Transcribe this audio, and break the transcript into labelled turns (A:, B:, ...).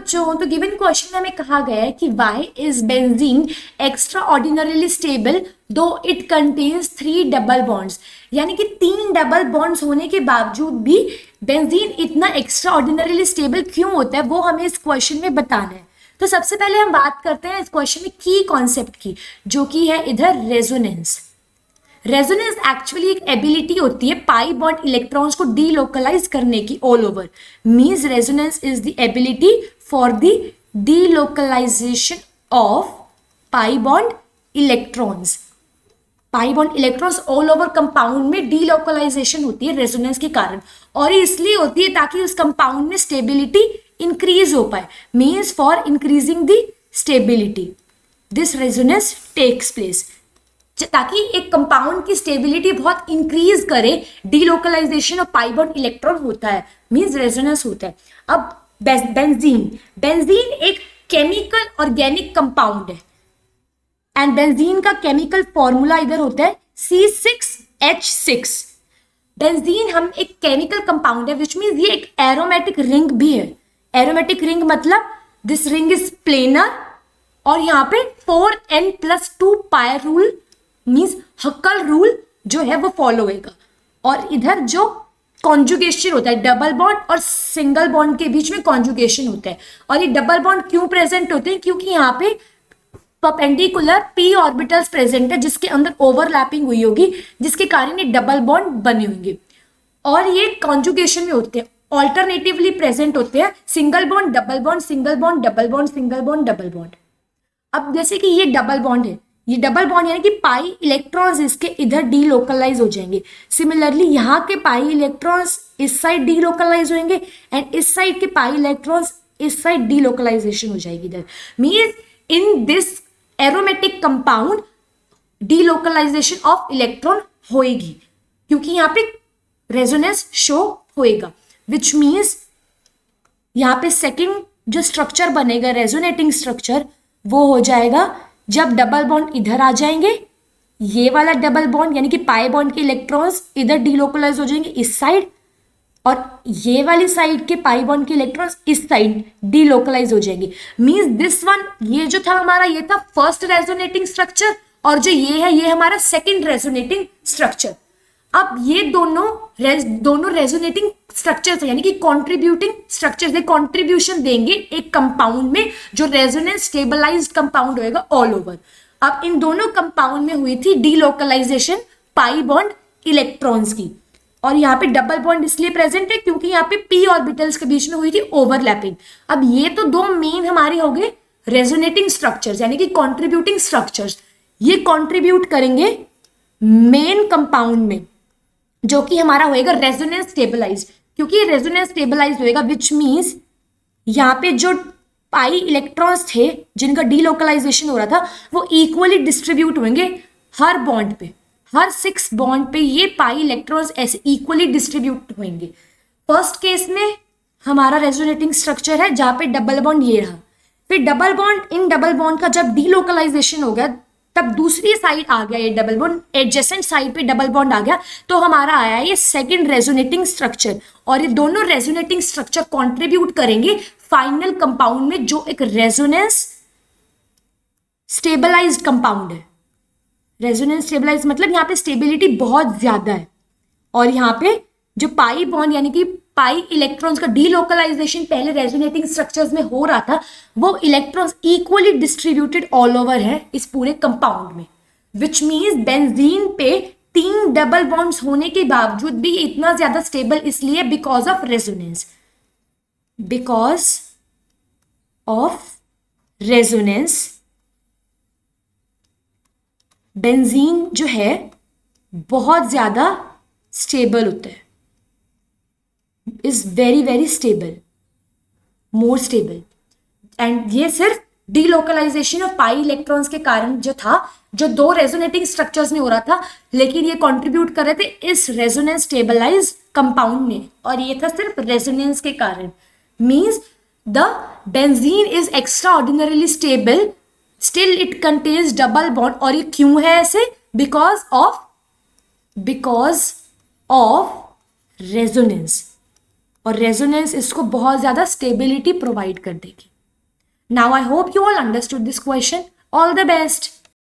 A: बच्चों, तो given question में हमें कहा गया है कि why is benzene extra ordinarily stable दो इट कंटेन्स 3 डबल बॉन्ड्स, यानी कि 3 डबल बॉन्ड्स होने के बावजूद भी बेंजीन इतना एक्स्ट्रा ऑर्डिनरीली स्टेबल क्यों होता है, वो हमें इस क्वेश्चन में बताना है। तो सबसे पहले हम बात करते हैं इस क्वेश्चन में की कॉन्सेप्ट की, जो कि है इधर रेजोनेंस। रेजोनेंस एक्चुअली एक एबिलिटी होती है पाई बॉन्ड इलेक्ट्रॉन्स को डीलोकलाइज करने की all over. Means resonance is the ability for the delocalisation of pi bond electrons. Pi bond electrons all over compound में डीलोकलाइजेशन होती है रेजोनेंस के कारण, और इसलिए होती है ताकि उस कंपाउंड में स्टेबिलिटी इंक्रीज हो पाए। Means for increasing the stability this resonance takes place, ताकि एक कंपाउंड की स्टेबिलिटी बहुत इंक्रीज करे, delocalisation of pi bond electron होता है, मींस रेजोनेंस होता है। अब बेंजीन एक केमिकल ऑर्गेनिक कंपाउंड है, एंड बेंजीन का केमिकल फॉर्मूला इधर होता है C6H6। बेंजीन हम एक केमिकल कंपाउंड है, विच मींस ये एक एरोमेटिक रिंग भी है। एरोमेटिक रिंग मतलब दिस रिंग इज प्लेनर, और यहाँ पे 4n+2 पाई रूल मींस हक्कल रूल जो है वो फॉलो होगा। और इधर जो कॉन्जुगेशन होता है, डबल बॉन्ड और सिंगल बॉन्ड के बीच में कॉन्जुगेशन होता है। और ये डबल बॉन्ड क्यों प्रेजेंट होते हैं, क्योंकि यहाँ पे परपेंडिकुलर p ऑर्बिटल्स प्रेजेंट है जिसके अंदर ओवरलैपिंग हुई होगी, जिसके कारण ये डबल बॉन्ड बने होंगे। और ये कॉन्जुगेशन में होते हैं, ऑल्टरनेटिवली प्रेजेंट होते हैं, single bond double bond, single bond double bond, single bond double bond. अब जैसे कि ये डबल बॉन्ड है, ये डबल बॉन्ड यानी कि पाई इलेक्ट्रॉन्स इसके इधर डीलोकलाइज हो जाएंगे। सिमिलरली यहाँ के पाई इलेक्ट्रॉन्स इस साइड डीलोकलाइज होंगे, एंड इस साइड के पाई इलेक्ट्रॉन्स इस साइड डीलोकलाइजेशन हो जाएगी इधर। Means in this aromatic compound delocalisation of electron होएगी, क्योंकि यहाँ पे रेजोनेंस शो होएगा, विच मीन्स यहाँ पे सेकेंड जो स्ट्रक्चर बनेगा रेजोनेटिंग स्ट्रक्चर, वो हो जाएगा जब डबल बॉन्ड इधर आ जाएंगे, ये वाला डबल बॉन्ड यानी कि पाई बॉन्ड के इलेक्ट्रॉन्स इधर डीलोकलाइज हो जाएंगे इस साइड, और ये वाली साइड के पाई बॉन्ड के इलेक्ट्रॉन्स इस साइड डीलोकलाइज हो जाएंगे। मींस दिस वन, ये जो था हमारा, ये था फर्स्ट रेजोनेटिंग स्ट्रक्चर, और जो ये है ये हमारा सेकेंड रेजोनेटिंग स्ट्रक्चर। अब ये दोनों रेजोनेटिंग स्ट्रक्चर्स यानी कि कॉन्ट्रीब्यूटिंग स्ट्रक्चर्स कॉन्ट्रीब्यूशन देंगे एक कंपाउंड में जो रेजोनेंस स्टेबलाइज्ड कंपाउंड होएगा ऑल ओवर। अब इन दोनों कंपाउंड में हुई थी डीलोकलाइजेशन पाई बॉन्ड इलेक्ट्रॉन्स की, और यहाँ पे डबल बॉन्ड इसलिए प्रेजेंट है क्योंकि यहाँ पे p ऑर्बिटल्स के बीच में हुई थी ओवरलैपिंग। अब ये तो दो मेन हमारे हो गए रेजोनेटिंग स्ट्रक्चर्स यानी कि कॉन्ट्रीब्यूटिंग स्ट्रक्चर्स, ये कॉन्ट्रीब्यूट करेंगे मेन कंपाउंड में जो कि हमारा होएगा रेजोनेंस स्टेबलाइज्ड। क्योंकि रेजोनेंस स्टेबलाइज्ड होएगा विच मीन्स यहाँ पे जो पाई इलेक्ट्रॉन्स थे जिनका डीलोकलाइजेशन हो रहा था वो इक्वली डिस्ट्रीब्यूट होंगे हर बॉन्ड पे, हर 6 बॉन्ड पे ये पाई इलेक्ट्रॉन्स ऐसे इक्वली डिस्ट्रीब्यूट होंगे। फर्स्ट केस में हमारा रेजोनेटिंग स्ट्रक्चर है जहाँ पे डबल बॉन्ड ये रहा, फिर double bond in double bond का जब डीलोकलाइजेशन हो गया तब दूसरी साइड आ गया ये डबल बॉन्ड, एडजेसेंट साइड पे डबल बॉन्ड आ गया, तो हमारा आया ये सेकंड रेजोनेटिंग स्ट्रक्चर। और ये दोनों रेजोनेटिंग स्ट्रक्चर कंट्रीब्यूट करेंगे फाइनल कंपाउंड में जो एक रेजोनेंस स्टेबलाइज्ड कंपाउंड है। रेजोनेंस स्टेबलाइज्ड मतलब यहाँ पे स्टेबिलिटी बहुत ज्यादा है, और यहाँ पे जो पाई बॉन्ड यानी कि पाई इलेक्ट्रॉन्स का डीलोकलाइजेशन पहले रेजोनेटिंग स्ट्रक्चर्स में हो रहा था, वो electrons equally distributed all over है इस पूरे कंपाउंड में, विच मीन्स बेंजीन पे 3 डबल बॉन्ड्स होने के बावजूद भी इतना ज्यादा स्टेबल इसलिए because of resonance. Because of resonance benzene जो है बहुत ज्यादा स्टेबल होता है, is very very stable, more stable. And ये सिर्फ डीलोकलाइजेशन ऑफ पाई इलेक्ट्रॉन्स के कारण जो था, जो 2 रेजोनेटिंग स्ट्रक्चर्स में हो रहा था, लेकिन ये कंट्रीब्यूट कर रहे थे इस रेजोनेंस स्टेबलाइज्ड कंपाउंड में, और ये था सिर्फ रेजोनेंस के कारण। Means the benzene is extra ordinarily stable, still it contains double bond. और ये क्यों है ऐसे? बिकॉज ऑफ रेजोनेंस, और रेजोनेंस इसको बहुत ज्यादा स्टेबिलिटी प्रोवाइड कर देगी। Now I hope you all understood this question. All the best.